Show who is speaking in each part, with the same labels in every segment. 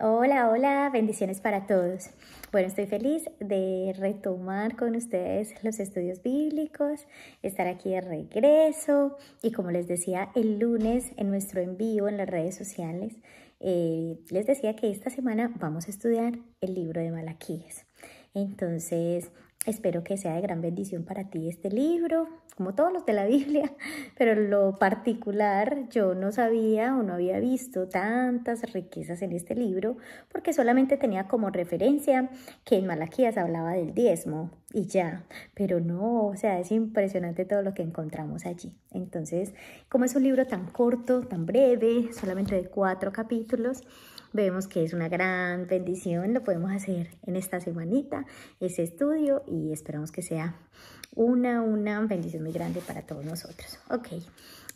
Speaker 1: Hola, hola, bendiciones para todos. Bueno, estoy feliz de retomar con ustedes los estudios bíblicos, estar aquí de regreso y como les decía el lunes en nuestro envío en las redes sociales, les decía que esta semana vamos a estudiar el libro de Malaquías. Entonces, espero que sea de gran bendición para ti este libro, como todos los de la Biblia, pero en lo particular yo no sabía o no había visto tantas riquezas en este libro porque solamente tenía como referencia que en Malaquías hablaba del diezmo y ya, pero no, o sea, es impresionante todo lo que encontramos allí. Entonces, como es un libro tan corto, tan breve, solamente de 4 capítulos, vemos que es una gran bendición, lo podemos hacer en esta semanita, ese estudio, y esperamos que sea una bendición muy grande para todos nosotros. Ok,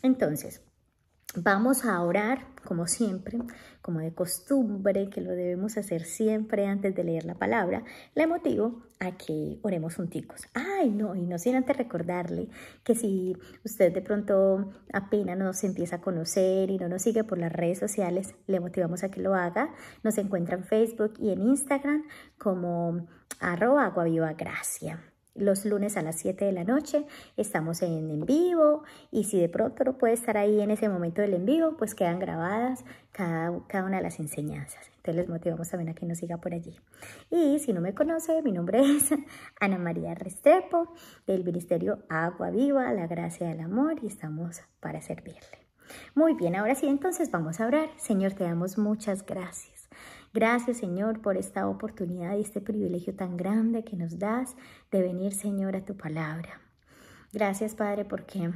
Speaker 1: entonces vamos a orar como siempre, como de costumbre, que lo debemos hacer siempre antes de leer la palabra. Le motivo a que oremos junticos. Ay, no, y no sin antes recordarle que si usted de pronto apenas nos empieza a conocer y no nos sigue por las redes sociales, le motivamos a que lo haga. Nos encuentra en Facebook y en Instagram como @aguavivagracia. Los lunes a las 7 de la noche estamos en vivo y si de pronto no puede estar ahí en ese momento del en vivo, pues quedan grabadas cada una de las enseñanzas. Entonces les motivamos también a que nos siga por allí. Y si no me conoce, mi nombre es Ana María Restrepo, del Ministerio Agua Viva, la Gracia del Amor, y estamos para servirle. Muy bien, ahora sí, entonces vamos a orar. Señor, te damos muchas gracias. Gracias, Señor, por esta oportunidad y este privilegio tan grande que nos das de venir, Señor, a tu palabra. Gracias, Padre, porque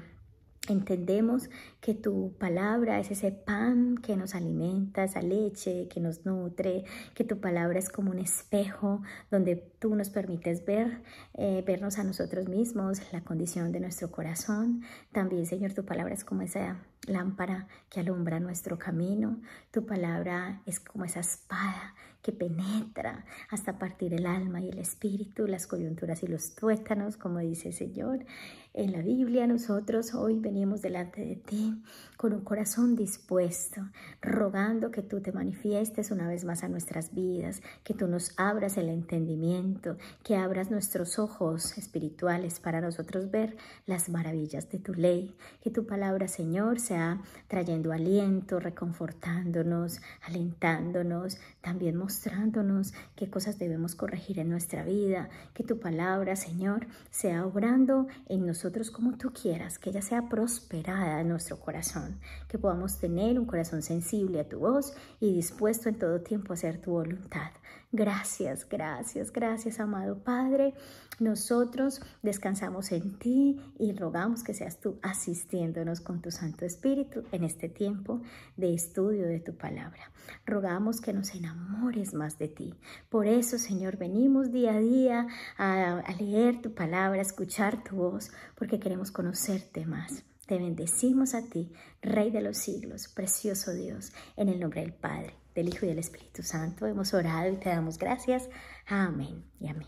Speaker 1: entendemos que tu palabra es ese pan que nos alimenta, esa leche que nos nutre, que tu palabra es como un espejo donde tú nos permites vernos a nosotros mismos, la condición de nuestro corazón. También, Señor, tu palabra es como esa lámpara que alumbra nuestro camino. Tu palabra es como esa espada que penetra hasta partir el alma y el espíritu, las coyunturas y los tuétanos, como dice el Señor. En la Biblia nosotros hoy venimos delante de ti con un corazón dispuesto, rogando que tú te manifiestes una vez más a nuestras vidas, que tú nos abras el entendimiento, que abras nuestros ojos espirituales para nosotros ver las maravillas de tu ley, que tu palabra, Señor, sea trayendo aliento, reconfortándonos, alentándonos, también mostrándonos qué cosas debemos corregir en nuestra vida, que tu palabra, Señor, sea obrando en nosotros como tú quieras, que ella sea prosperada en nuestro corazón, que podamos tener un corazón sensible a tu voz y dispuesto en todo tiempo a hacer tu voluntad. Gracias, gracias, gracias, amado Padre. Nosotros descansamos en ti y rogamos que seas tú asistiéndonos con tu Santo Espíritu en este tiempo de estudio de tu palabra. Rogamos que nos enamores más de ti. Por eso, Señor, venimos día a día a leer tu palabra, a escuchar tu voz, porque queremos conocerte más. Te bendecimos a ti, Rey de los siglos, precioso Dios, en el nombre del Padre, del Hijo y del Espíritu Santo. Hemos orado y te damos gracias. Amén y amén.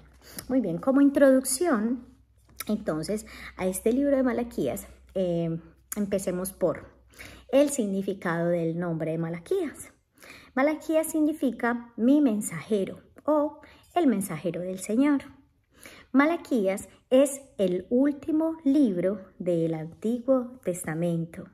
Speaker 1: Muy bien, como introducción, entonces, a este libro de Malaquías, empecemos por el significado del nombre de Malaquías. Malaquías significa mi mensajero o el mensajero del Señor. Malaquías es el último libro del Antiguo Testamento.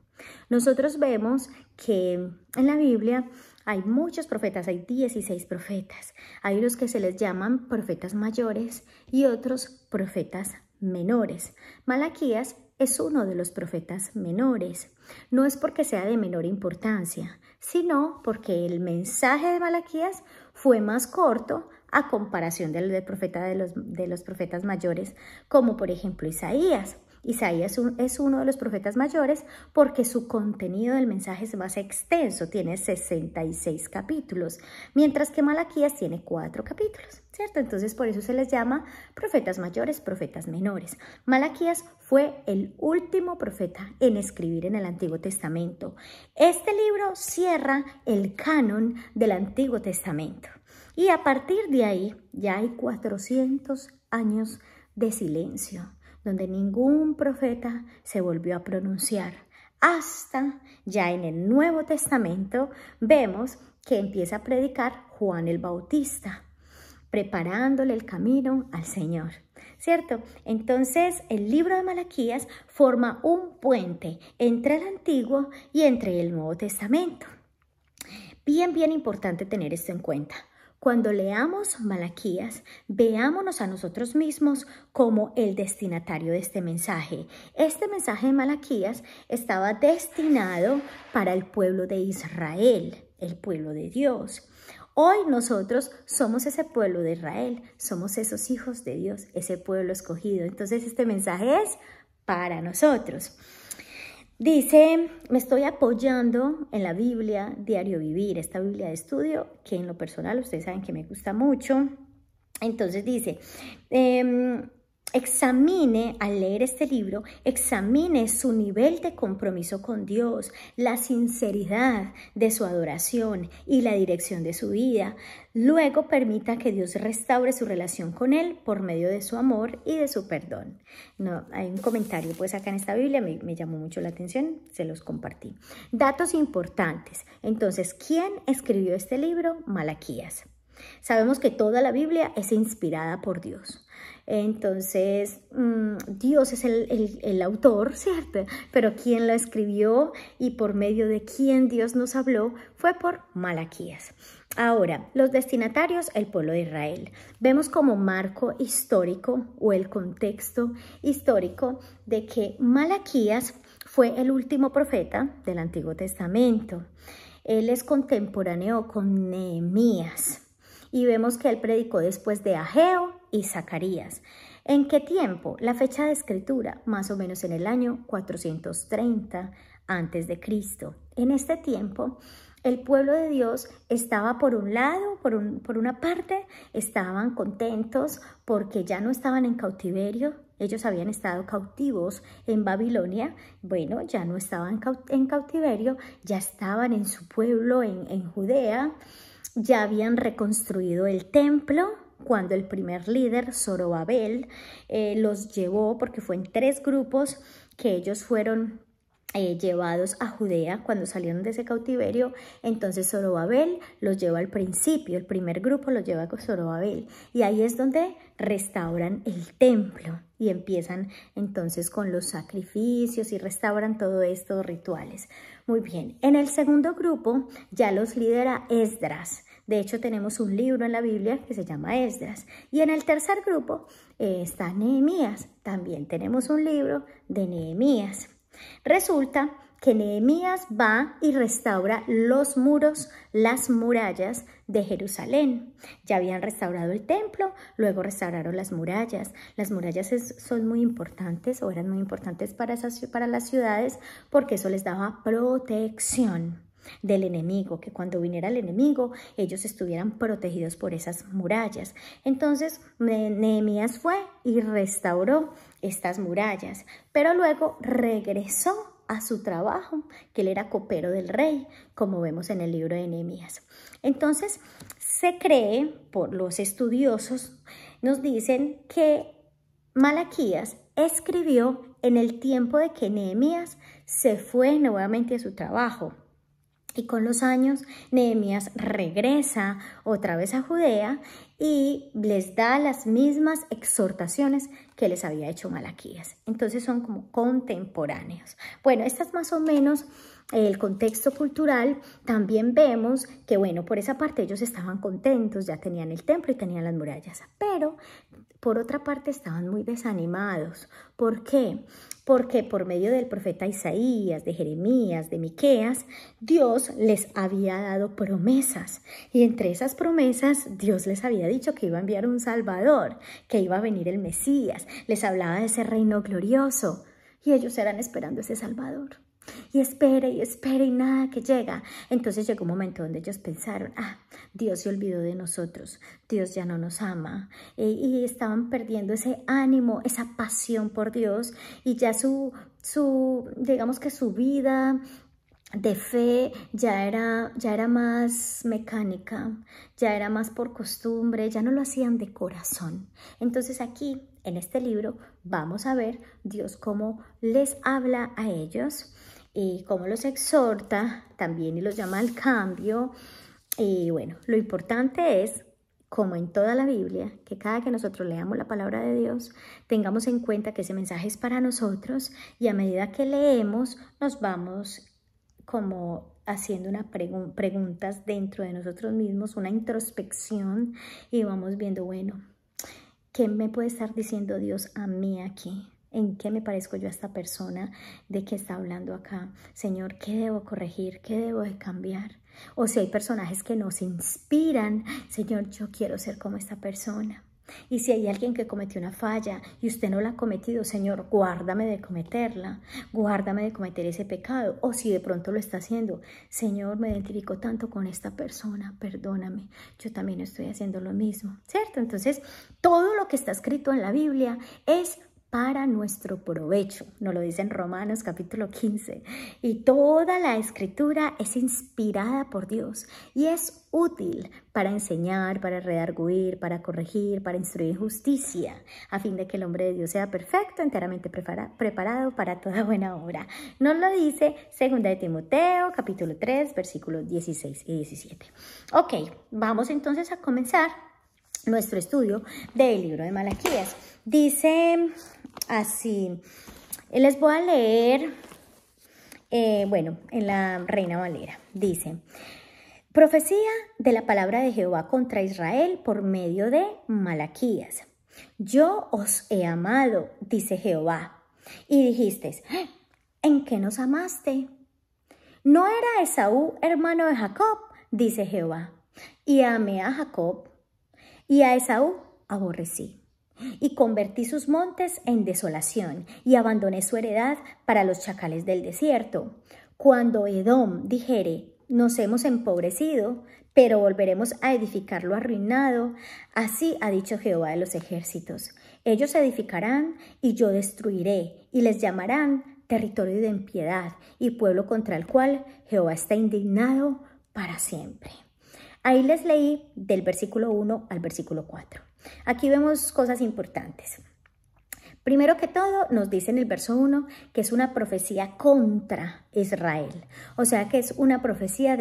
Speaker 1: Nosotros vemos que en la Biblia hay muchos profetas, hay 16 profetas. Hay unos que se les llaman profetas mayores y otros profetas menores. Malaquías es uno de los profetas menores. No es porque sea de menor importancia, sino porque el mensaje de Malaquías fue más corto a comparación del profeta de los profetas mayores, como por ejemplo Isaías. Isaías es uno de los profetas mayores porque su contenido del mensaje es más extenso, tiene 66 capítulos, mientras que Malaquías tiene 4 capítulos, ¿cierto? Entonces por eso se les llama profetas mayores, profetas menores. Malaquías fue el último profeta en escribir en el Antiguo Testamento. Este libro cierra el canon del Antiguo Testamento y a partir de ahí ya hay 400 años de silencio, donde ningún profeta se volvió a pronunciar. Hasta ya en el Nuevo Testamento vemos que empieza a predicar Juan el Bautista, preparándole el camino al Señor, ¿cierto? Entonces, el libro de Malaquías forma un puente entre el Antiguo y entre el Nuevo Testamento. Bien importante tener esto en cuenta. Cuando leamos Malaquías, veámonos a nosotros mismos como el destinatario de este mensaje. Este mensaje de Malaquías estaba destinado para el pueblo de Israel, el pueblo de Dios. Hoy nosotros somos ese pueblo de Israel, somos esos hijos de Dios, ese pueblo escogido. Entonces este mensaje es para nosotros. Dice, me estoy apoyando en la Biblia Diario Vivir, esta Biblia de estudio que en lo personal ustedes saben que me gusta mucho. Entonces dice, examine, al leer este libro, examine su nivel de compromiso con Dios, la sinceridad de su adoración y la dirección de su vida. Luego permita que Dios restaure su relación con Él por medio de su amor y de su perdón. No, hay un comentario pues acá en esta Biblia, me llamó mucho la atención, se los compartí. Datos importantes. Entonces, ¿quién escribió este libro? Malaquías. Sabemos que toda la Biblia es inspirada por Dios. Entonces, Dios es el autor, ¿cierto? Pero quien lo escribió y por medio de quien Dios nos habló fue por Malaquías. Ahora, los destinatarios, el pueblo de Israel. Vemos como marco histórico o el contexto histórico de que Malaquías fue el último profeta del Antiguo Testamento. Él es contemporáneo con Nehemías. Y vemos que él predicó después de Ageo y Zacarías. ¿En qué tiempo? La fecha de escritura, más o menos en el año 430 a.C. En este tiempo, el pueblo de Dios estaba por un lado, por una parte, estaban contentos porque ya no estaban en cautiverio. Ellos habían estado cautivos en Babilonia. Bueno, ya no estaban en cautiverio, ya estaban en su pueblo, en Judea. Ya habían reconstruido el templo cuando el primer líder, Zorobabel, los llevó, porque fue en 3 grupos que ellos fueron llevados a Judea cuando salieron de ese cautiverio. Entonces Zorobabel los lleva al principio, el primer grupo los lleva con Zorobabel, y ahí es donde restauran el templo y empiezan entonces con los sacrificios y restauran todo estos rituales. Muy bien, en el segundo grupo ya los lidera Esdras. De hecho, tenemos un libro en la Biblia que se llama Esdras. Y en el tercer grupo está Nehemías. También tenemos un libro de Nehemías. Resulta que Nehemías va y restaura los muros, las murallas de Jerusalén. Ya habían restaurado el templo, luego restauraron las murallas. Las murallas son muy importantes o eran muy importantes para las ciudades porque eso les daba protección del enemigo, que cuando viniera el enemigo ellos estuvieran protegidos por esas murallas. Entonces Nehemías fue y restauró estas murallas, pero luego regresó a su trabajo, que él era copero del rey, como vemos en el libro de Nehemías. Entonces se cree, por los estudiosos, nos dicen que Malaquías escribió en el tiempo de que Nehemías se fue nuevamente a su trabajo. Y con los años, Nehemías regresa otra vez a Judea y les da las mismas exhortaciones que les había hecho Malaquías. Entonces son como contemporáneos. Bueno, este es más o menos el contexto cultural. También vemos que, bueno, por esa parte ellos estaban contentos, ya tenían el templo y tenían las murallas. Pero por otra parte estaban muy desanimados. ¿Por qué? Porque por medio del profeta Isaías, de Jeremías, de Miqueas, Dios les había dado promesas. Y entre esas promesas, Dios les había dicho que iba a enviar un Salvador, que iba a venir el Mesías. Les hablaba de ese reino glorioso. Y ellos eran esperando ese Salvador. Y espera y nada que llega. Entonces llegó un momento donde ellos pensaron, Dios se olvidó de nosotros, Dios ya no nos ama, y estaban perdiendo ese ánimo, esa pasión por Dios, y ya digamos que su vida de fe ya era más mecánica, ya era más por costumbre, ya no lo hacían de corazón. Entonces aquí, en este libro, vamos a ver Dios cómo les habla a ellos y cómo los exhorta también y los llama al cambio. Y bueno, lo importante es, como en toda la Biblia, que cada que nosotros leamos la palabra de Dios, tengamos en cuenta que ese mensaje es para nosotros y a medida que leemos nos vamos como haciendo preguntas dentro de nosotros mismos, una introspección y vamos viendo, bueno, ¿qué me puede estar diciendo Dios a mí aquí? ¿En qué me parezco yo a esta persona de que está hablando acá? Señor, ¿qué debo corregir? ¿Qué debo de cambiar? O si hay personajes que nos inspiran, Señor, yo quiero ser como esta persona. Y si hay alguien que cometió una falla y usted no la ha cometido, Señor, guárdame de cometerla, guárdame de cometer ese pecado. O si de pronto lo está haciendo, Señor, me identifico tanto con esta persona, perdóname, yo también estoy haciendo lo mismo, ¿cierto? Entonces, todo lo que está escrito en la Biblia es para nuestro provecho, nos lo dice en Romanos capítulo 15, y toda la escritura es inspirada por Dios y es útil para enseñar, para redarguir, para corregir, para instruir en justicia, a fin de que el hombre de Dios sea perfecto, enteramente preparado para toda buena obra. Nos lo dice 2 de Timoteo capítulo 3, versículos 16 y 17. Ok, vamos entonces a comenzar nuestro estudio del libro de Malaquías. Dice así, les voy a leer, en la Reina Valera, dice: profecía de la palabra de Jehová contra Israel por medio de Malaquías. Yo os he amado, dice Jehová, y dijisteis, ¿en qué nos amaste? ¿No era Esaú hermano de Jacob? Dice Jehová, y amé a Jacob, y a Esaú aborrecí, y convertí sus montes en desolación, y abandoné su heredad para los chacales del desierto. Cuando Edom dijere, nos hemos empobrecido, pero volveremos a edificar lo arruinado, así ha dicho Jehová de los ejércitos. Ellos edificarán, y yo destruiré, y les llamarán territorio de impiedad, y pueblo contra el cual Jehová está indignado para siempre. Ahí les leí del versículo 1 al versículo 4. Aquí vemos cosas importantes. Primero que todo, nos dice en el verso 1 que es una profecía contra Israel. O sea, que es una profecía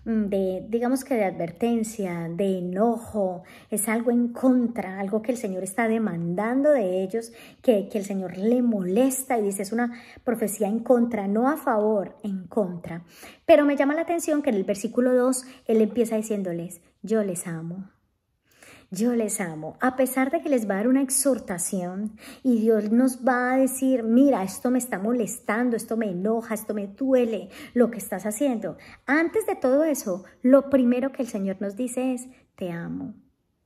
Speaker 1: digamos que de advertencia, de enojo. Es algo en contra, algo que el Señor está demandando de ellos, que el Señor le molesta y dice, es una profecía en contra, no a favor, en contra. Pero me llama la atención que en el versículo 2, Él empieza diciéndoles, yo les amo. Yo les amo, a pesar de que les va a dar una exhortación y Dios nos va a decir, mira, esto me está molestando, esto me enoja, esto me duele, lo que estás haciendo. Antes de todo eso, lo primero que el Señor nos dice es, te amo,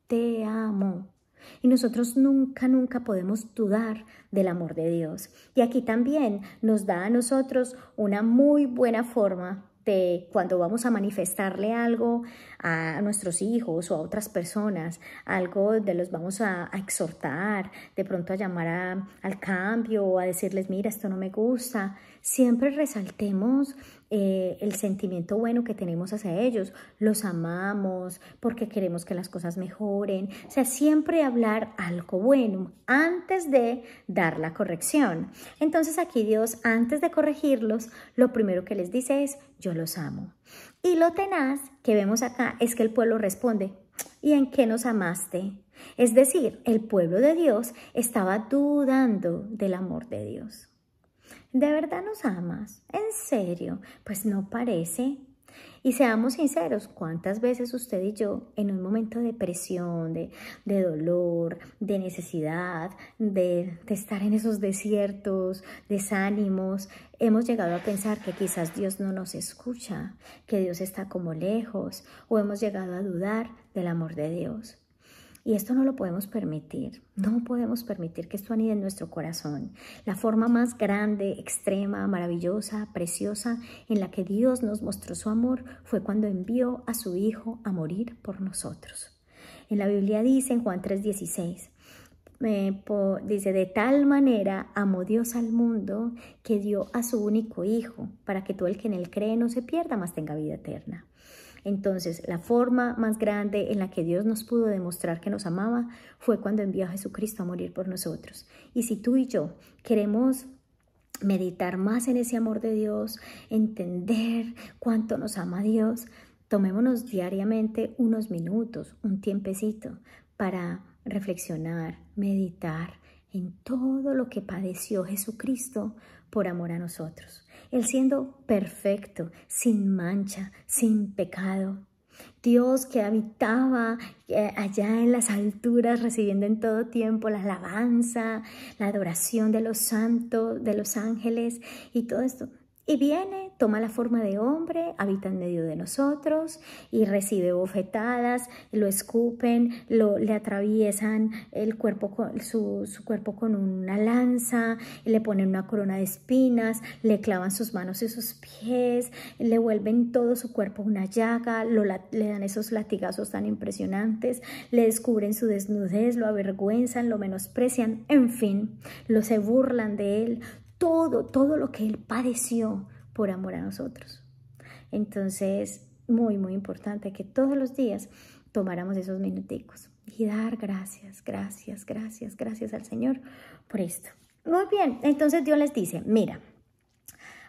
Speaker 1: te amo. Y nosotros nunca podemos dudar del amor de Dios. Y aquí también nos da a nosotros una muy buena forma de cuando vamos a manifestarle algo a nuestros hijos o a otras personas, algo de los vamos a exhortar, de pronto a llamar al cambio o a decirles, mira, esto no me gusta. Siempre resaltemos el sentimiento bueno que tenemos hacia ellos. Los amamos porque queremos que las cosas mejoren. O sea, siempre hablar algo bueno antes de dar la corrección. Entonces aquí Dios, antes de corregirlos, lo primero que les dice es, yo los amo. Y lo tenaz que vemos acá es que el pueblo responde, ¿y en qué nos amaste? Es decir, el pueblo de Dios estaba dudando del amor de Dios. ¿De verdad nos amas? ¿En serio? Pues no parece. Y seamos sinceros, ¿cuántas veces usted y yo en un momento de presión, de dolor, de necesidad, de estar en esos desiertos, desánimos, hemos llegado a pensar que quizás Dios no nos escucha, que Dios está como lejos, o hemos llegado a dudar del amor de Dios? Y esto no lo podemos permitir, no podemos permitir que esto anide en nuestro corazón. La forma más grande, extrema, maravillosa, preciosa en la que Dios nos mostró su amor fue cuando envió a su Hijo a morir por nosotros. En la Biblia dice en Juan 3:16, dice, de tal manera amó Dios al mundo que dio a su único Hijo para que todo el que en él cree no se pierda, mas tenga vida eterna. Entonces, la forma más grande en la que Dios nos pudo demostrar que nos amaba fue cuando envió a Jesucristo a morir por nosotros. Y si tú y yo queremos meditar más en ese amor de Dios, entender cuánto nos ama Dios, Tomémonos diariamente unos minutos, un tiempecito para reflexionar, meditar en todo lo que padeció Jesucristo por amor a nosotros. Él siendo perfecto, sin mancha, sin pecado. Dios que habitaba allá en las alturas, recibiendo en todo tiempo la alabanza, la adoración de los santos, de los ángeles y todo esto. Y viene, toma la forma de hombre, habita en medio de nosotros y recibe bofetadas, lo escupen, le atraviesan el cuerpo su cuerpo con una lanza, le ponen una corona de espinas, le clavan sus manos y sus pies, le vuelven todo su cuerpo una llaga, le dan esos latigazos tan impresionantes, le descubren su desnudez, lo avergüenzan, lo menosprecian, en fin, se burlan de él. Todo lo que Él padeció por amor a nosotros. Entonces, muy, muy importante que todos los días tomáramos esos minuticos y dar gracias al Señor por esto. Muy bien, entonces Dios les dice, mira,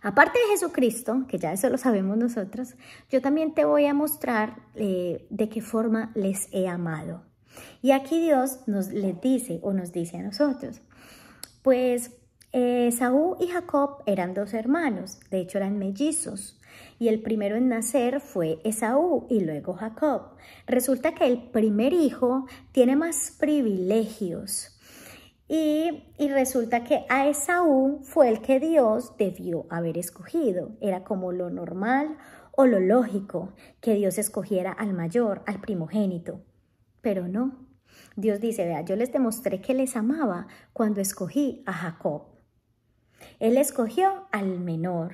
Speaker 1: aparte de Jesucristo, que ya eso lo sabemos nosotros, yo también te voy a mostrar de qué forma les he amado. Y aquí Dios nos dice a nosotros, pues, Esaú y Jacob eran dos hermanos, de hecho eran mellizos, y el primero en nacer fue Esaú y luego Jacob. Resulta que el primer hijo tiene más privilegios y resulta que a Esaú fue el que Dios debió haber escogido. Era como lo normal o lo lógico que Dios escogiera al mayor, al primogénito, pero no. Dios dice, vea, yo les demostré que les amaba cuando escogí a Jacob. Él escogió al menor.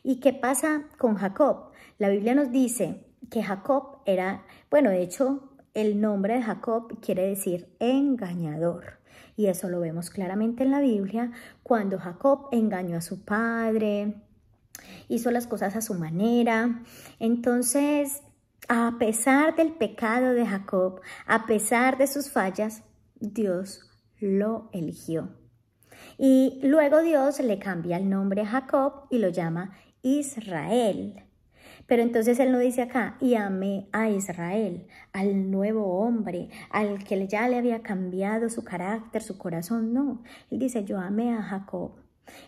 Speaker 1: ¿Y qué pasa con Jacob? La Biblia nos dice que Jacob era, bueno, de hecho, el nombre de Jacob quiere decir engañador. Y eso lo vemos claramente en la Biblia, cuando Jacob engañó a su padre, hizo las cosas a su manera. Entonces, a pesar del pecado de Jacob, a pesar de sus fallas, Dios lo eligió. Y luego Dios le cambia el nombre a Jacob y lo llama Israel. Pero entonces Él no dice acá, y amé a Israel, al nuevo hombre, al que ya le había cambiado su carácter, su corazón. No, Él dice, yo amé a Jacob.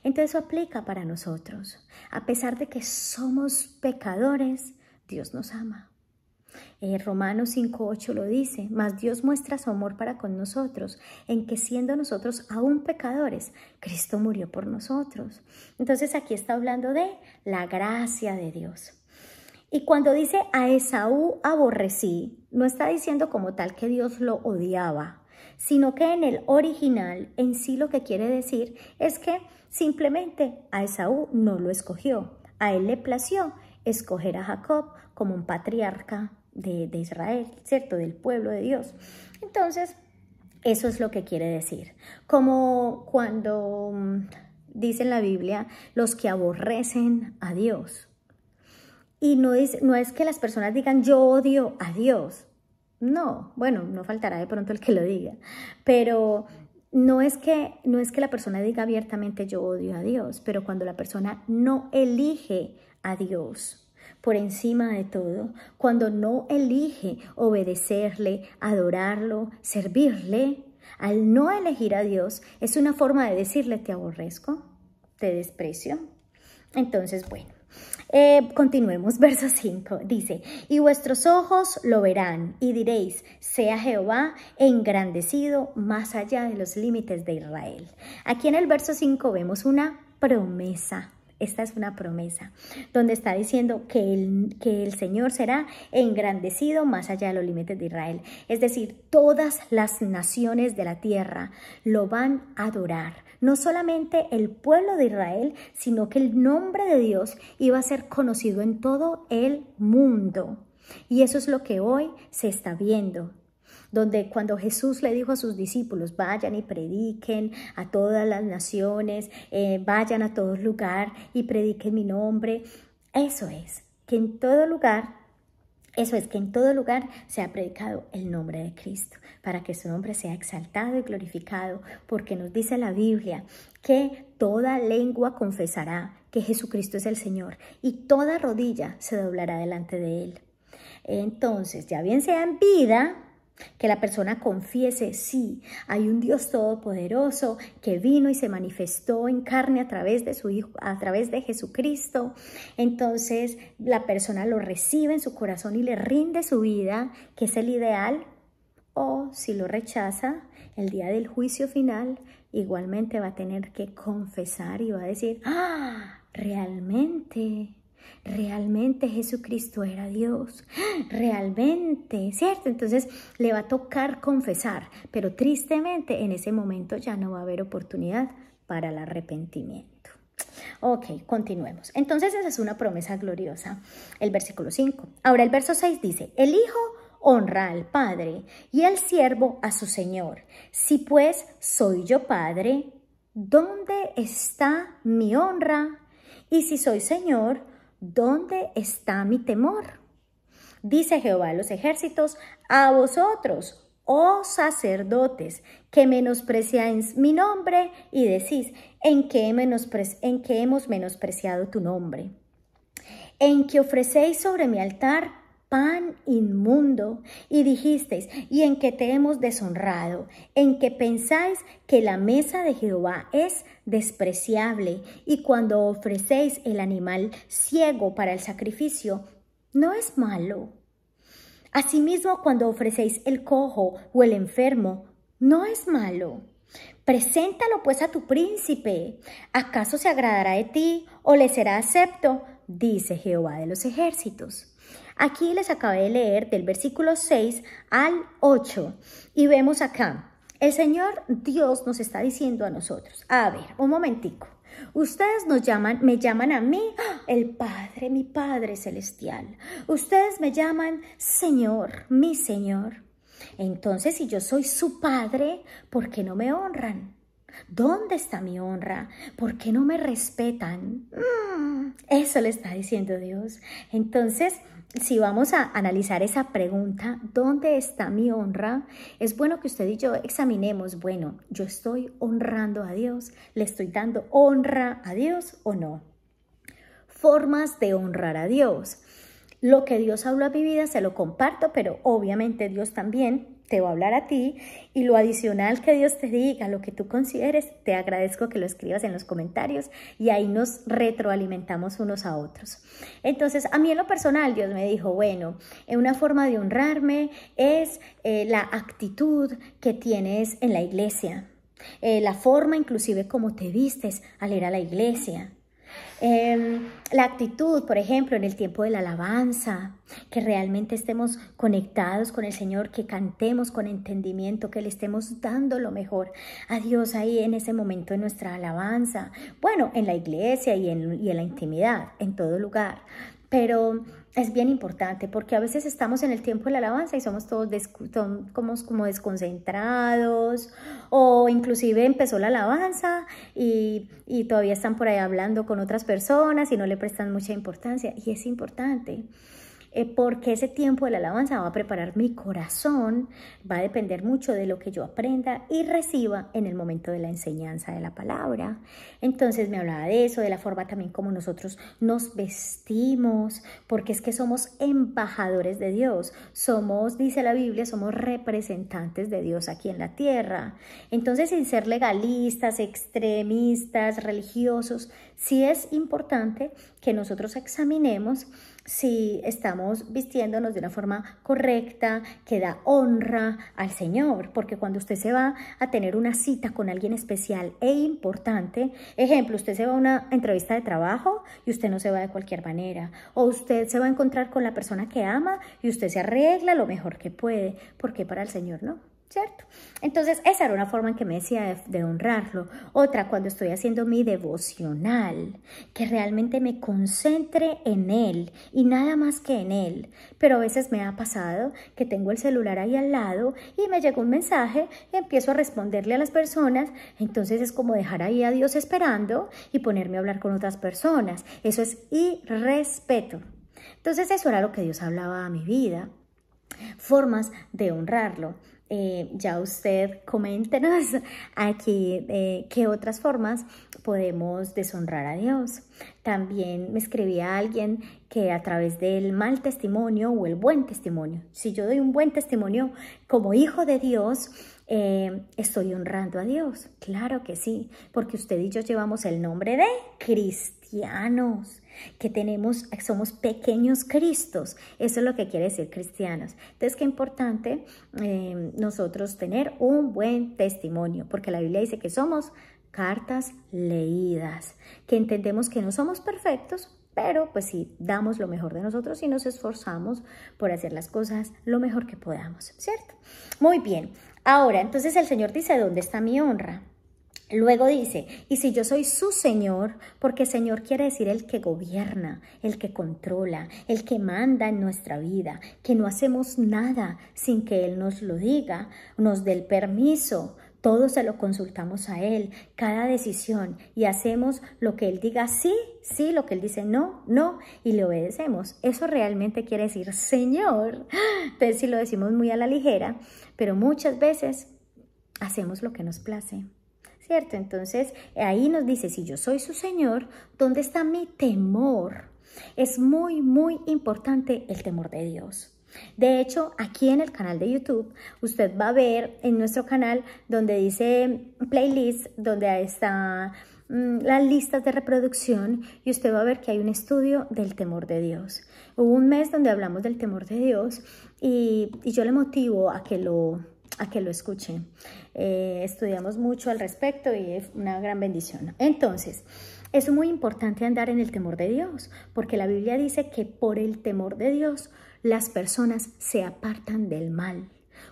Speaker 1: Entonces eso aplica para nosotros. A pesar de que somos pecadores, Dios nos ama. Romanos 5:8 lo dice, mas Dios muestra su amor para con nosotros, en que siendo nosotros aún pecadores, Cristo murió por nosotros. Entonces aquí está hablando de la gracia de Dios. Y cuando dice a Esaú aborrecí, no está diciendo como tal que Dios lo odiaba, sino que en el original, en sí lo que quiere decir es que simplemente a Esaú no lo escogió. A él le plació escoger a Jacob como un patriarca de Israel, ¿cierto? Del pueblo de Dios. Entonces, eso es lo que quiere decir. Como cuando dice en la Biblia, los que aborrecen a Dios. Y no es que las personas digan, yo odio a Dios. No, bueno, no faltará de pronto el que lo diga. Pero no es que la persona diga abiertamente, yo odio a Dios. Pero cuando la persona no elige a Dios por encima de todo, cuando no elige obedecerle, adorarlo, servirle, al no elegir a Dios, es una forma de decirle te aborrezco, te desprecio. Entonces, bueno, continuemos, verso 5, dice, y vuestros ojos lo verán y diréis, sea Jehová engrandecido más allá de los límites de Israel. Aquí en el verso 5 vemos una promesa. Esta es una promesa donde está diciendo que el Señor será engrandecido más allá de los límites de Israel. Es decir, todas las naciones de la tierra lo van a adorar. No solamente el pueblo de Israel, sino que el nombre de Dios iba a ser conocido en todo el mundo. Y eso es lo que hoy se está viendo. Donde cuando Jesús le dijo a sus discípulos, vayan y prediquen a todas las naciones, vayan a todo lugar y prediquen mi nombre. Eso es que en todo lugar se ha predicado el nombre de Cristo, para que su nombre sea exaltado y glorificado, porque nos dice la Biblia que toda lengua confesará que Jesucristo es el Señor y toda rodilla se doblará delante de Él. Entonces, ya bien sea en vida, que la persona confiese, sí, hay un Dios todopoderoso que vino y se manifestó en carne a través de su Hijo, a través de Jesucristo. Entonces la persona lo recibe en su corazón y le rinde su vida, que es el ideal. O si lo rechaza, el día del juicio final, igualmente va a tener que confesar y va a decir, realmente Jesucristo era Dios, realmente, ¿cierto? Entonces le va a tocar confesar, pero tristemente en ese momento ya no va a haber oportunidad para el arrepentimiento. Ok, continuemos. Entonces esa es una promesa gloriosa. El versículo 5. Ahora el verso 6 dice, el Hijo honra al Padre y el siervo a su Señor. Si pues soy yo Padre, ¿dónde está mi honra? Y si soy Señor, ¿dónde está mi temor? Dice Jehová de los ejércitos, a vosotros, oh sacerdotes, que menospreciáis mi nombre y decís, ¿en qué hemos menospreciado tu nombre? En que ofrecéis sobre mi altar pan inmundo, y dijisteis, ¿y en qué te hemos deshonrado? En que pensáis que la mesa de Jehová es despreciable, y cuando ofrecéis el animal ciego para el sacrificio, no es malo. Asimismo, cuando ofrecéis el cojo o el enfermo, no es malo. Preséntalo pues a tu príncipe. ¿Acaso se agradará de ti o le será acepto? Dice Jehová de los ejércitos. Aquí les acabé de leer del versículo 6 al 8 y vemos acá, el Señor Dios nos está diciendo a nosotros, a ver, un momentico, ustedes me llaman a mí, el Padre, mi Padre Celestial, ustedes me llaman Señor, mi Señor. Entonces, si yo soy su Padre, ¿por qué no me honran? ¿Dónde está mi honra? ¿Por qué no me respetan? Eso le está diciendo Dios. Entonces, si vamos a analizar esa pregunta, ¿dónde está mi honra? Es bueno que usted y yo examinemos, bueno, ¿yo estoy honrando a Dios? ¿Le estoy dando honra a Dios o no? Formas de honrar a Dios. Lo que Dios habló a mi vida se lo comparto, pero obviamente Dios también te va a hablar a ti, y lo adicional que Dios te diga, lo que tú consideres, te agradezco que lo escribas en los comentarios y ahí nos retroalimentamos unos a otros. Entonces, a mí en lo personal, Dios me dijo, bueno, una forma de honrarme es la actitud que tienes en la iglesia, la forma inclusive como te vistes al ir a la iglesia. La actitud, por ejemplo, en el tiempo de la alabanza, que realmente estemos conectados con el Señor, que cantemos con entendimiento, que le estemos dando lo mejor a Dios ahí en ese momento de nuestra alabanza. Bueno, en la iglesia y en la intimidad, en todo lugar. Pero es bien importante porque a veces estamos en el tiempo de la alabanza y somos todos como desconcentrados, o inclusive empezó la alabanza y todavía están por ahí hablando con otras personas y no le prestan mucha importancia. Y es importante porque ese tiempo de la alabanza va a preparar mi corazón, va a depender mucho de lo que yo aprenda y reciba en el momento de la enseñanza de la palabra. Entonces me hablaba de eso, de la forma también como nosotros nos vestimos, porque es que somos embajadores de Dios, somos, dice la Biblia, somos representantes de Dios aquí en la tierra. Entonces, sin ser legalistas, extremistas, religiosos, sí es importante que nosotros examinemos si estamos vistiéndonos de una forma correcta, que da honra al Señor, porque cuando usted se va a tener una cita con alguien especial e importante, ejemplo, usted se va a una entrevista de trabajo y usted no se va de cualquier manera, o usted se va a encontrar con la persona que ama y usted se arregla lo mejor que puede, porque para el Señor no. ¿Cierto? Entonces, esa era una forma en que me decía de honrarlo. Otra, cuando estoy haciendo mi devocional, que realmente me concentre en Él y nada más que en Él. Pero a veces me ha pasado que tengo el celular ahí al lado y me llega un mensaje y empiezo a responderle a las personas. Entonces es como dejar ahí a Dios esperando y ponerme a hablar con otras personas. Eso es irrespeto. Entonces eso era lo que Dios hablaba a mi vida. Formas de honrarlo. Ya usted coméntenos aquí qué otras formas podemos deshonrar a Dios. También me escribía alguien que a través del mal testimonio o el buen testimonio, si yo doy un buen testimonio como hijo de Dios, estoy honrando a Dios. Claro que sí, porque usted y yo llevamos el nombre de cristianos, que somos pequeños Cristos. Eso es lo que quiere decir cristianos. Entonces, qué importante nosotros tener un buen testimonio, porque la Biblia dice que somos cartas leídas, que entendemos que no somos perfectos, pero pues sí, damos lo mejor de nosotros y nos esforzamos por hacer las cosas lo mejor que podamos, ¿cierto? Muy bien. Ahora, entonces el Señor dice, ¿dónde está mi honra? Luego dice, y si yo soy su Señor, porque Señor quiere decir el que gobierna, el que controla, el que manda en nuestra vida, que no hacemos nada sin que Él nos lo diga, nos dé el permiso. Todo se lo consultamos a Él, cada decisión, y hacemos lo que Él diga sí, sí, lo que Él dice no, no, y le obedecemos. Eso realmente quiere decir Señor. Entonces sí lo decimos muy a la ligera, pero muchas veces hacemos lo que nos place, ¿cierto? Entonces ahí nos dice, si yo soy su Señor, ¿dónde está mi temor? Es muy, muy importante el temor de Dios. De hecho, aquí en el canal de YouTube, usted va a ver en nuestro canal donde dice playlist, donde están las listas de reproducción, y usted va a ver que hay un estudio del temor de Dios. Hubo un mes donde hablamos del temor de Dios y yo le motivo a que lo escuchen. Estudiamos mucho al respecto y es una gran bendición. Entonces, es muy importante andar en el temor de Dios, porque la Biblia dice que por el temor de Dios las personas se apartan del mal.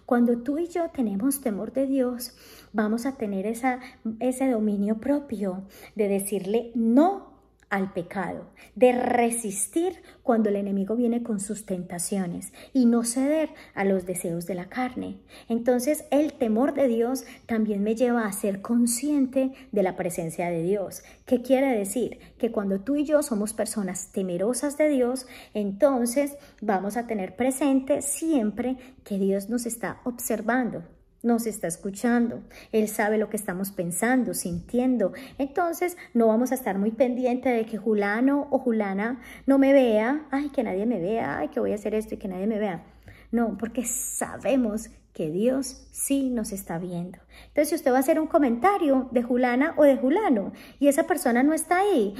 Speaker 1: Cuando tú y yo tenemos temor de Dios, vamos a tener ese dominio propio de decirle no al pecado, de resistir cuando el enemigo viene con sus tentaciones y no ceder a los deseos de la carne. Entonces, el temor de Dios también me lleva a ser consciente de la presencia de Dios. ¿Qué quiere decir? Que cuando tú y yo somos personas temerosas de Dios, entonces vamos a tener presente siempre que Dios nos está observando, nos está escuchando, Él sabe lo que estamos pensando, sintiendo. Entonces no vamos a estar muy pendiente de que fulano o fulana no me vea, ay, que nadie me vea, ay, que voy a hacer esto y que nadie me vea. No, porque sabemos que Dios sí nos está viendo. Entonces, si usted va a hacer un comentario de fulana o de fulano y esa persona no está ahí,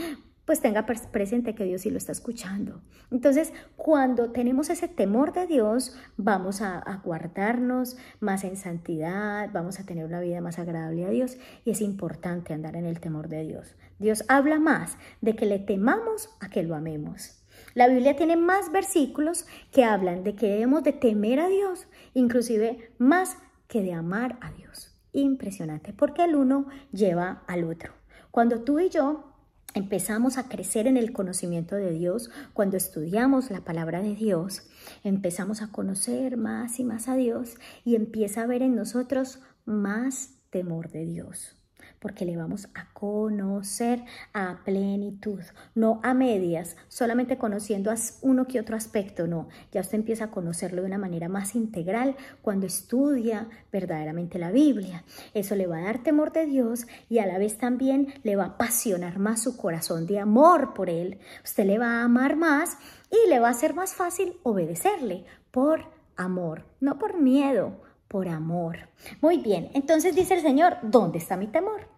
Speaker 1: pues tenga presente que Dios sí lo está escuchando. Entonces, cuando tenemos ese temor de Dios, vamos a guardarnos más en santidad, vamos a tener una vida más agradable a Dios, y es importante andar en el temor de Dios. Dios habla más de que le temamos a que lo amemos. La Biblia tiene más versículos que hablan de que debemos de temer a Dios, inclusive más que de amar a Dios. Impresionante, porque el uno lleva al otro. Cuando tú y yo empezamos a crecer en el conocimiento de Dios, cuando estudiamos la palabra de Dios, empezamos a conocer más y más a Dios y empieza a haber en nosotros más temor de Dios, porque le vamos a conocer a plenitud, no a medias, solamente conociendo uno que otro aspecto, no, ya usted empieza a conocerlo de una manera más integral cuando estudia verdaderamente la Biblia. Eso le va a dar temor de Dios y a la vez también le va a apasionar más su corazón de amor por Él. Usted le va a amar más y le va a ser más fácil obedecerle por amor, no por miedo, por amor. Muy bien, entonces dice el Señor, ¿dónde está mi temor?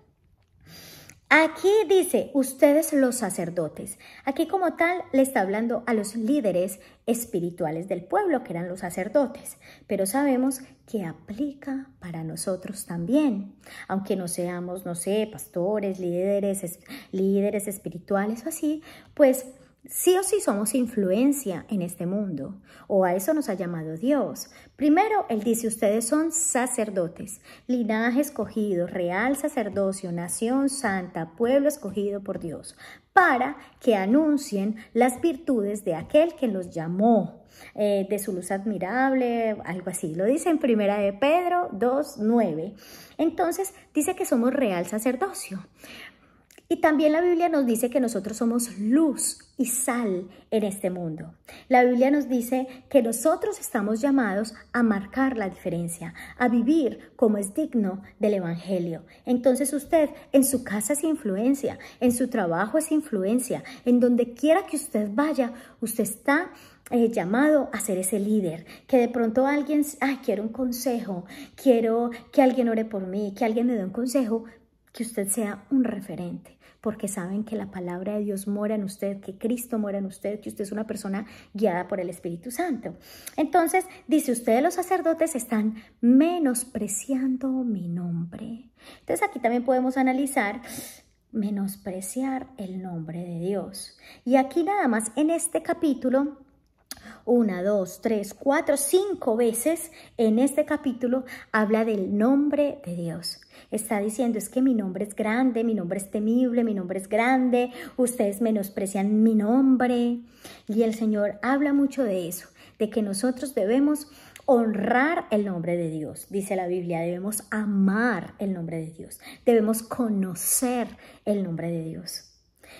Speaker 1: Aquí dice, ustedes los sacerdotes. Aquí como tal le está hablando a los líderes espirituales del pueblo, que eran los sacerdotes. Pero sabemos que aplica para nosotros también. Aunque no seamos, no sé, pastores, líderes espirituales o así, pues sí o sí somos influencia en este mundo, o a eso nos ha llamado Dios. Primero, Él dice, ustedes son sacerdotes, linaje escogido, real sacerdocio, nación santa, pueblo escogido por Dios, para que anuncien las virtudes de aquel que los llamó, de su luz admirable, algo así. Lo dice en 1 de Pedro 2:9. Entonces, dice que somos real sacerdocio. Y también la Biblia nos dice que nosotros somos luz y sal en este mundo. La Biblia nos dice que nosotros estamos llamados a marcar la diferencia, a vivir como es digno del Evangelio. Entonces usted en su casa es influencia, en su trabajo es influencia, en donde quiera que usted vaya, usted está llamado a ser ese líder, que de pronto alguien, quiero un consejo, quiero que alguien ore por mí, que alguien me dé un consejo, que usted sea un referente, porque saben que la palabra de Dios mora en usted, que Cristo mora en usted, que usted es una persona guiada por el Espíritu Santo. Entonces, dice, ustedes los sacerdotes están menospreciando mi nombre. Entonces, aquí también podemos analizar menospreciar el nombre de Dios. Y aquí nada más en este capítulo, 1, 2, 3, 4, 5 veces en este capítulo habla del nombre de Dios. Está diciendo, es que mi nombre es grande, mi nombre es temible, mi nombre es grande, ustedes menosprecian mi nombre. Y el Señor habla mucho de eso, de que nosotros debemos honrar el nombre de Dios. Dice la Biblia, debemos amar el nombre de Dios, debemos conocer el nombre de Dios.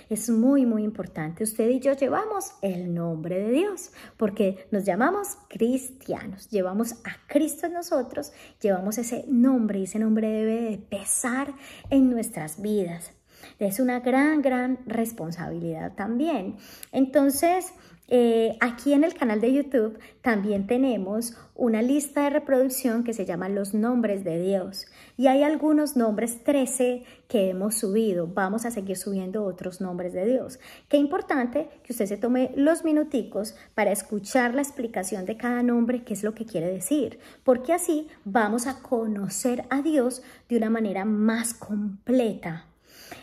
Speaker 1: Es muy, muy importante. Usted y yo llevamos el nombre de Dios porque nos llamamos cristianos. Llevamos a Cristo en nosotros, llevamos ese nombre y ese nombre debe de pesar en nuestras vidas. Es una gran, gran responsabilidad también. Entonces, aquí en el canal de YouTube también tenemos una lista de reproducción que se llama Los Nombres de Dios. Y hay algunos nombres 13 que hemos subido. Vamos a seguir subiendo otros nombres de Dios. Qué importante que usted se tome los minuticos para escuchar la explicación de cada nombre, qué es lo que quiere decir. Porque así vamos a conocer a Dios de una manera más completa.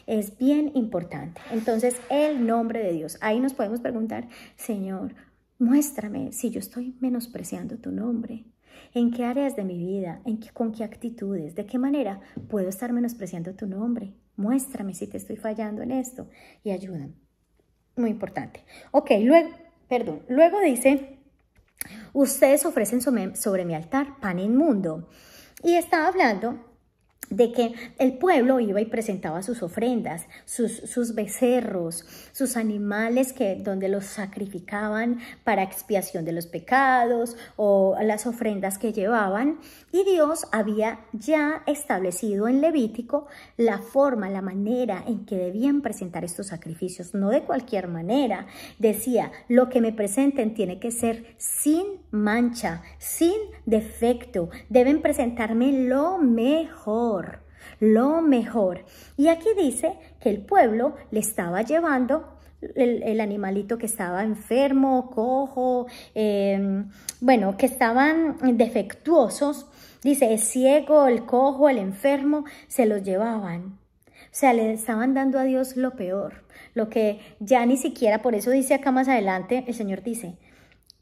Speaker 1: Es bien importante. Entonces, el nombre de Dios. Ahí nos podemos preguntar, Señor, muéstrame si yo estoy menospreciando tu nombre. ¿En qué áreas de mi vida? ¿Con qué actitudes? ¿De qué manera puedo estar menospreciando tu nombre? Muéstrame si te estoy fallando en esto y ayúdame. Muy importante. Ok, luego dice, ustedes ofrecen sobre mi altar pan inmundo. Y estaba hablando de que el pueblo iba y presentaba sus ofrendas, sus becerros, sus animales donde los sacrificaban para expiación de los pecados o las ofrendas que llevaban. Y Dios había ya establecido en Levítico la forma, la manera en que debían presentar estos sacrificios, no de cualquier manera. Decía, lo que me presenten tiene que ser sin mancha, sin defecto, deben presentarme lo mejor. Y aquí dice que el pueblo le estaba llevando el animalito que estaba enfermo, cojo, que estaban defectuosos. Dice, el ciego, el cojo, el enfermo, se los llevaban. O sea, le estaban dando a Dios lo peor, lo que ya ni siquiera, por eso dice acá más adelante, el Señor dice,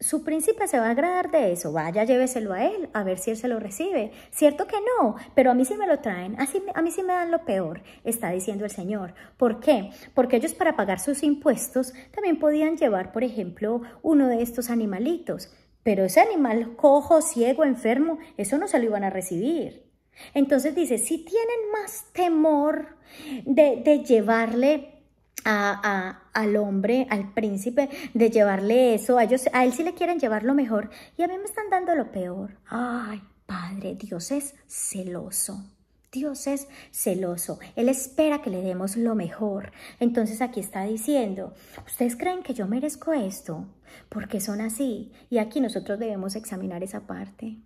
Speaker 1: su príncipe se va a agradar de eso, vaya, lléveselo a él, a ver si él se lo recibe. Cierto que no, pero a mí sí me lo traen, a mí sí me dan lo peor, está diciendo el Señor. ¿Por qué? Porque ellos para pagar sus impuestos también podían llevar, por ejemplo, uno de estos animalitos, pero ese animal cojo, ciego, enfermo, eso no se lo iban a recibir. Entonces dice, si tienen más temor de llevarle al hombre, al príncipe, de llevarle eso, a él sí le quieren llevar lo mejor y a mí me están dando lo peor. Ay, Padre, Dios es celoso. Dios es celoso. Él espera que le demos lo mejor. Entonces aquí está diciendo, ¿ustedes creen que yo merezco esto? Porque son así. Y aquí nosotros debemos examinar esa parte.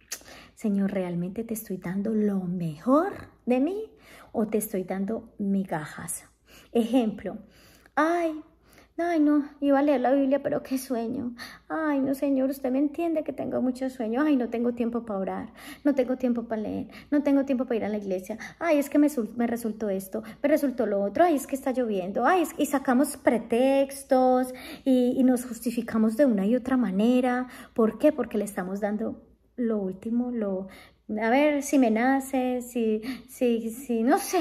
Speaker 1: Señor, ¿realmente te estoy dando lo mejor de mí o te estoy dando migajas? Ejemplo, ay, no, iba a leer la Biblia, pero qué sueño. Ay, no, Señor, usted me entiende que tengo mucho sueño. Ay, no tengo tiempo para orar, no tengo tiempo para leer, no tengo tiempo para ir a la iglesia. Ay, es que me resultó esto, me resultó lo otro. Ay, es que está lloviendo. Ay, y sacamos pretextos y nos justificamos de una y otra manera. ¿Por qué? Porque le estamos dando lo último, a ver si me nace, si no sé,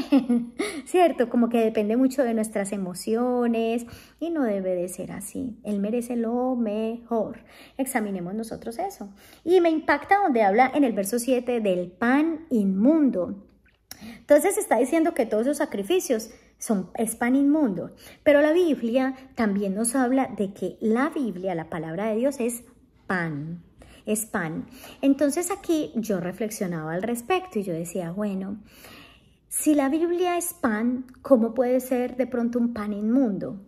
Speaker 1: ¿cierto? Como que depende mucho de nuestras emociones y no debe de ser así. Él merece lo mejor. Examinemos nosotros eso. Y me impacta donde habla en el verso 7 del pan inmundo. Entonces está diciendo que todos esos sacrificios es pan inmundo. Pero la Biblia también nos habla de que la Biblia, la palabra de Dios, es pan. Es pan. Entonces aquí yo reflexionaba al respecto y yo decía, bueno, si la Biblia es pan, ¿cómo puede ser de pronto un pan inmundo?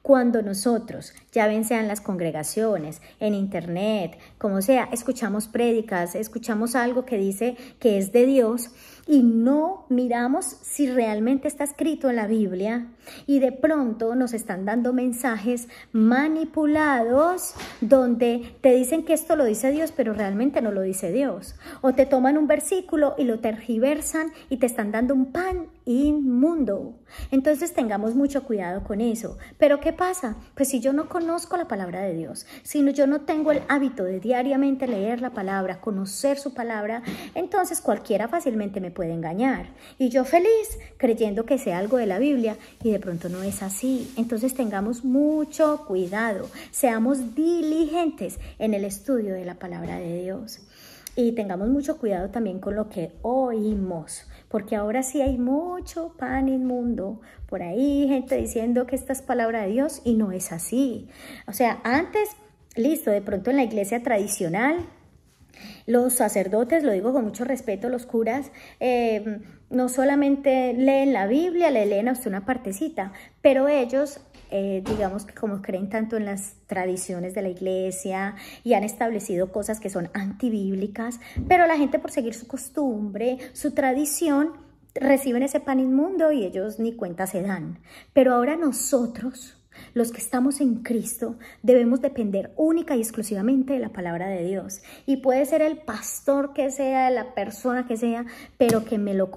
Speaker 1: Cuando nosotros, ya ven sean las congregaciones, en internet, como sea, escuchamos prédicas, escuchamos algo que dice que es de Dios y no miramos si realmente está escrito en la Biblia y de pronto nos están dando mensajes manipulados donde te dicen que esto lo dice Dios, pero realmente no lo dice Dios. O te toman un versículo y lo tergiversan y te están dando un pan inmundo. Entonces tengamos mucho cuidado con eso. Pero ¿qué pasa? Pues si yo no conozco la palabra de Dios, si yo no tengo el hábito de diariamente leer la palabra, conocer su palabra, entonces cualquiera fácilmente me puede engañar. Y yo feliz creyendo que sea algo de la Biblia y de pronto no es así. Entonces tengamos mucho cuidado, seamos diligentes en el estudio de la palabra de Dios. Y tengamos mucho cuidado también con lo que oímos, porque ahora sí hay mucho pan inmundo. Por ahí gente diciendo que esta es palabra de Dios y no es así. O sea, antes, listo, de pronto en la iglesia tradicional, los sacerdotes, lo digo con mucho respeto, los curas, no solamente leen la Biblia, le leen a usted una partecita, pero ellos digamos que como creen tanto en las tradiciones de la iglesia y han establecido cosas que son antibíblicas, pero la gente por seguir su costumbre, su tradición, reciben ese pan inmundo y ellos ni cuenta se dan. Pero ahora nosotros, los que estamos en Cristo, debemos depender única y exclusivamente de la palabra de Dios. Y puede ser el pastor que sea, la persona que sea, pero que lo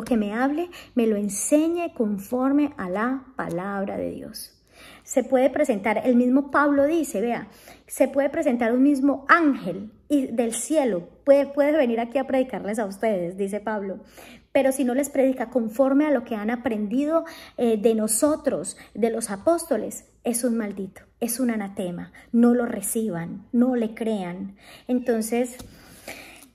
Speaker 1: que me hable, me lo enseñe conforme a la palabra de Dios. Se puede presentar, el mismo Pablo dice, vea, se puede presentar un mismo ángel del cielo, puede venir aquí a predicarles a ustedes, dice Pablo, pero si no les predica conforme a lo que han aprendido de nosotros, de los apóstoles, es un maldito, es un anatema, no lo reciban, no le crean. Entonces,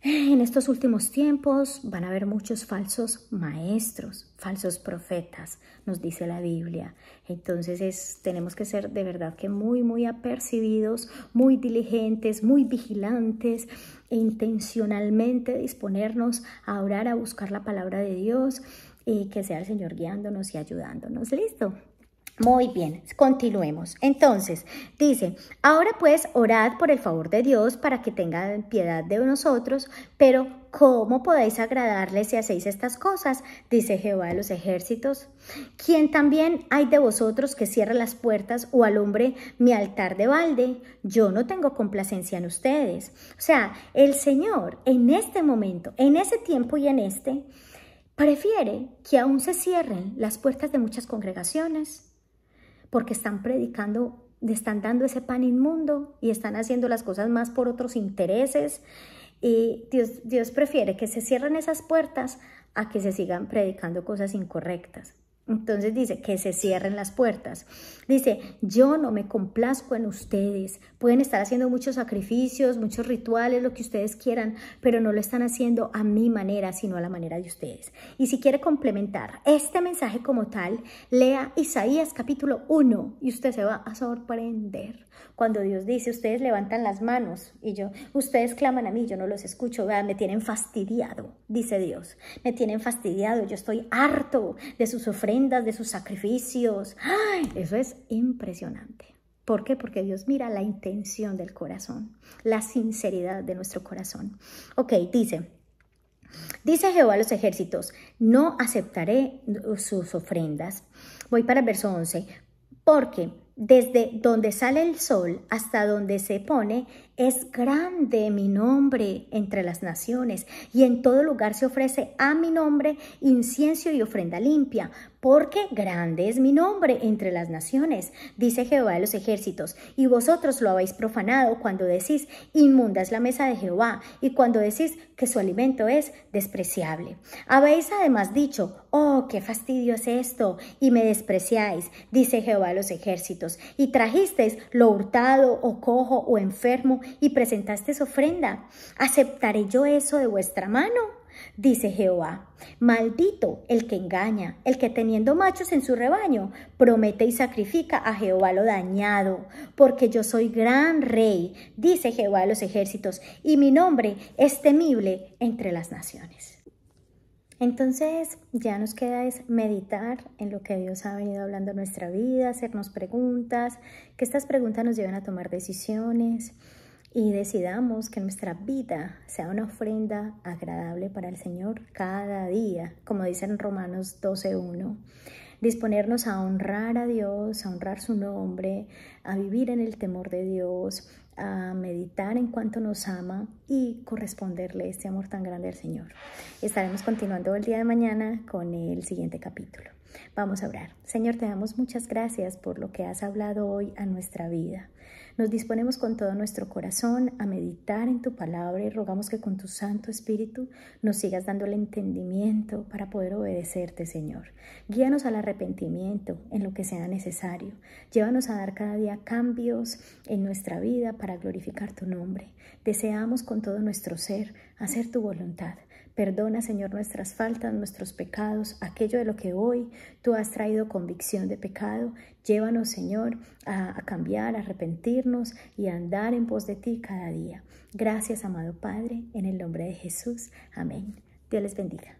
Speaker 1: en estos últimos tiempos van a haber muchos falsos maestros, falsos profetas, nos dice la Biblia. Entonces tenemos que ser de verdad que muy apercibidos, muy diligentes, muy vigilantes e intencionalmente disponernos a orar, a buscar la palabra de Dios y que sea el Señor guiándonos y ayudándonos. ¿Listo? Muy bien, continuemos. Entonces, dice, ahora pues orad por el favor de Dios para que tenga piedad de nosotros, pero ¿cómo podéis agradarle si hacéis estas cosas? Dice Jehová de los ejércitos. ¿Quién también hay de vosotros que cierre las puertas o alumbre mi altar de balde? Yo no tengo complacencia en ustedes. O sea, el Señor en este momento, en ese tiempo y en este, prefiere que aún se cierren las puertas de muchas congregaciones, porque están predicando, están dando ese pan inmundo y están haciendo las cosas más por otros intereses. Y Dios prefiere que se cierren esas puertas a que se sigan predicando cosas incorrectas. Entonces dice que se cierren las puertas. Dice, yo no me complazco en ustedes. Pueden estar haciendo muchos sacrificios, muchos rituales, lo que ustedes quieran, pero no lo están haciendo a mi manera, sino a la manera de ustedes. Y si quiere complementar este mensaje como tal, lea Isaías capítulo 1 y usted se va a sorprender. Cuando Dios dice, ustedes levantan las manos y ustedes claman a mí, yo no los escucho, vean, me tienen fastidiado, dice Dios. Me tienen fastidiado, yo estoy harto de sus ofrendas, de sus sacrificios. ¡Ay! Eso es impresionante. ¿Por qué? Porque Dios mira la intención del corazón, la sinceridad de nuestro corazón. Ok, dice Jehová a los ejércitos, no aceptaré sus ofrendas. Voy para el verso 11. Porque desde donde sale el sol hasta donde se pone, es grande mi nombre entre las naciones, y en todo lugar se ofrece a mi nombre incienso y ofrenda limpia, porque grande es mi nombre entre las naciones, dice Jehová de los ejércitos. Y vosotros lo habéis profanado cuando decís, inmunda es la mesa de Jehová, y cuando decís que su alimento es despreciable. Habéis además dicho, oh, qué fastidio es esto, y me despreciáis, dice Jehová de los ejércitos, y trajisteis lo hurtado, o cojo, o enfermo, y presentasteis ofrenda. ¿Aceptaré yo eso de vuestra mano? dice Jehová. Maldito el que engaña, el que teniendo machos en su rebaño, promete y sacrifica a Jehová lo dañado, porque yo soy gran rey, dice Jehová de los ejércitos, y mi nombre es temible entre las naciones. Entonces ya nos queda es meditar en lo que Dios ha venido hablando en nuestra vida, hacernos preguntas, que estas preguntas nos lleven a tomar decisiones y decidamos que nuestra vida sea una ofrenda agradable para el Señor cada día, como dice en Romanos 12:1. Disponernos a honrar a Dios, a honrar su nombre, a vivir en el temor de Dios, a meditar en cuanto nos ama y corresponderle este amor tan grande al Señor. Estaremos continuando el día de mañana con el siguiente capítulo. Vamos a orar. Señor, te damos muchas gracias por lo que has hablado hoy a nuestra vida. Nos disponemos con todo nuestro corazón a meditar en tu palabra y rogamos que con tu Santo Espíritu nos sigas dando el entendimiento para poder obedecerte, Señor. Guíanos al arrepentimiento en lo que sea necesario. Llévanos a dar cada día cambios en nuestra vida para glorificar tu nombre. Deseamos con todo nuestro ser hacer tu voluntad. Perdona, Señor, nuestras faltas, nuestros pecados, aquello de lo que hoy tú has traído convicción de pecado. Llévanos, Señor, a cambiar, a arrepentirnos y a andar en pos de ti cada día. Gracias, amado Padre, en el nombre de Jesús. Amén. Dios les bendiga.